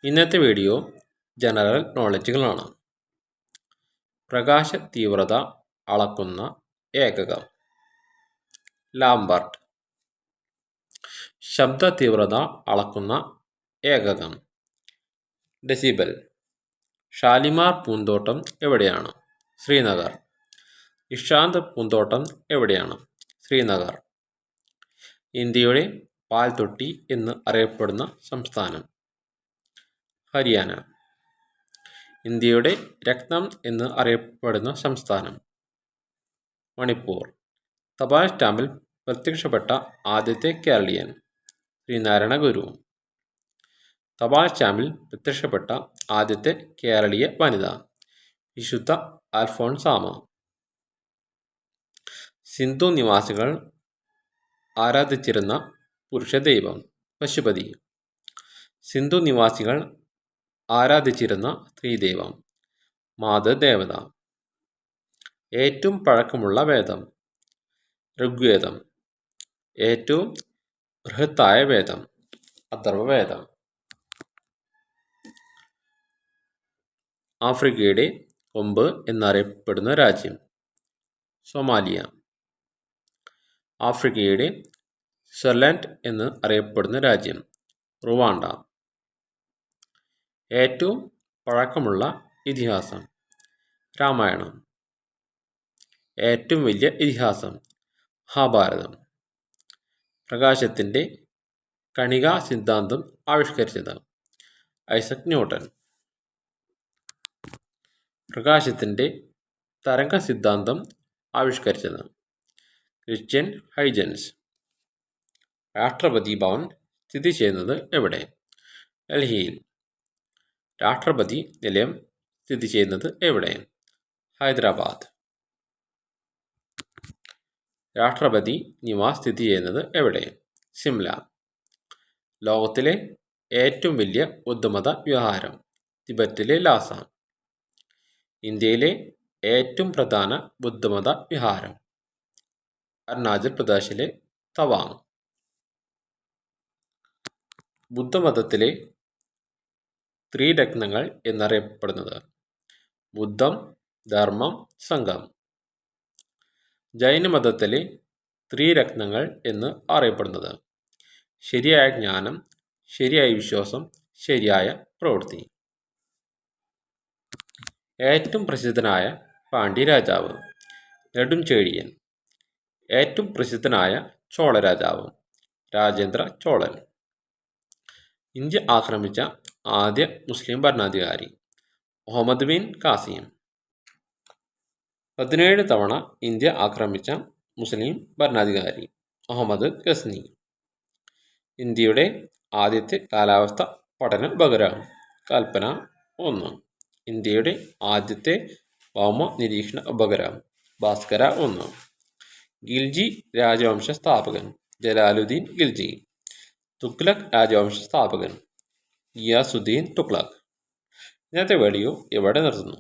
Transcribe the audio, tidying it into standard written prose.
ഇന്നത്തെ video general നോളജുകളാണ്. പ്രകാശ തീവ്രത അളക്കുന്ന ഏകകം ലാംബർട്ട്. ശബ്ദ തീവ്രത അളക്കുന്ന ഏകകം ഡെസിബൽ. ഷാലിമാർ പൂന്തോട്ടം എവിടെയാണ്? ശ്രീനഗർ. ഇഷാന്ത് പൂന്തോട്ടം എവിടെയാണ്? ശ്രീനഗർ. ഇന്ത്യയുടെ പാൽത്തൊട്ടി എന്ന് അറിയപ്പെടുന്ന സംസ്ഥാനം ഹരിയാന. ഇന്ത്യയുടെ രത്നം എന്ന് അറിയപ്പെടുന്ന സംസ്ഥാനം മണിപ്പൂർ. തപാൽ സ്റ്റാമ്പിൽ പ്രത്യക്ഷപ്പെട്ട ആദ്യത്തെ കേരളീയൻ ശ്രീനാരായണ ഗുരു. തപാൽ സ്റ്റാമ്പിൽ പ്രത്യക്ഷപ്പെട്ട ആദ്യത്തെ കേരളീയ വനിത വിശുദ്ധ അൽഫോൺസാമ. സിന്ധു നിവാസികൾ ആരാധിച്ചിരുന്ന പുരുഷ ദൈവം പശുപതി. സിന്ധു നിവാസികൾ ആരാധിച്ചിരുന്ന സ്ത്രീദൈവം മാതൃദേവത. ഏറ്റവും പഴക്കമുള്ള വേദം ഋഗ്വേദം. ഏറ്റവും ബൃഹത്തായ വേദം അഥർവവേദം. ആഫ്രിക്കയുടെ കൊമ്പ് എന്നറിയപ്പെടുന്ന രാജ്യം സൊമാലിയ. ആഫ്രിക്കയുടെ സ്വിറ്റ്സർലൻഡ് എന്ന് അറിയപ്പെടുന്ന രാജ്യം റുവാണ്ട. ഏറ്റവും പഴക്കമുള്ള ഇതിഹാസം രാമായണം. ഏറ്റവും വലിയ ഇതിഹാസം മഹാഭാരതം. പ്രകാശത്തിൻ്റെ കണികാ സിദ്ധാന്തം ആവിഷ്കരിച്ചത് ഐസക് ന്യൂട്ടൻ. പ്രകാശത്തിൻ്റെ തരംഗ സിദ്ധാന്തം ആവിഷ്കരിച്ചത് ക്രിസ്ത്യൻ ഹൈജൻസ്. രാഷ്ട്രപതി ഭവൻ സ്ഥിതി ചെയ്യുന്നത് എവിടെ? ഡൽഹിയിൽ. രാഷ്ട്രപതി നിലയം സ്ഥിതി ചെയ്യുന്നത് എവിടെ? ഹൈദരാബാദ്. രാഷ്ട്രപതി നിവാസ് സ്ഥിതി ചെയ്യുന്നത് എവിടെ? സിംല. ലോകത്തിലെ ഏറ്റവും വലിയ ബുദ്ധമത വിഹാരം തിബറ്റിലെ ലാസ. ഇന്ത്യയിലെ ഏറ്റവും പ്രധാന ബുദ്ധമത വിഹാരം അരുണാചൽ പ്രദേശിലെ തവാങ്. ബുദ്ധമതത്തിലെ ത്രിരത്നങ്ങൾ എന്നറിയപ്പെടുന്നത് ബുദ്ധം, ധർമ്മം, സംഘം. ജൈനമതത്തിലെ ത്രിരത്നങ്ങൾ എന്ന് അറിയപ്പെടുന്നത് ശരിയായ ജ്ഞാനം, ശരിയായ വിശ്വാസം, ശരിയായ പ്രവൃത്തി. ഏറ്റവും പ്രസിദ്ധനായ പാണ്ഡ്യ രാജാവ് നെടുംചേഴിയൻ. ഏറ്റവും പ്രസിദ്ധനായ ചോള രാജാവ് രാജേന്ദ്ര ചോളൻ. ഇന്ത്യ ആക്രമിച്ച ആദ്യ മുസ്ലിം ഭരണാധികാരി മുഹമ്മദ് ബിൻ കാസിം. 17 തവണ ഇന്ത്യ ആക്രമിച്ച മുസ്ലിം ഭരണാധികാരി മുഹമ്മദ് ഗസ്നി. ഇന്ത്യയുടെ ആദ്യത്തെ കാലാവസ്ഥ പഠന ഉപഗ്രഹം കൽപ്പന 1. ഇന്ത്യയുടെ ആദ്യത്തെ ഭൗമ നിരീക്ഷണ ഉപഗ്രഹം ഭാസ്കര 1. ഖിൽജി രാജവംശ സ്ഥാപകൻ ജലാലുദ്ദീൻ ഖിൽജി. തുഗ്ലക് രാജവംശ സ്ഥാപകൻ ഗിയാസുദ്ദീൻ തുഗ്ലക്. ഇന്നത്തെ വീഡിയോ ഇവിടെ നിർത്തുന്നു.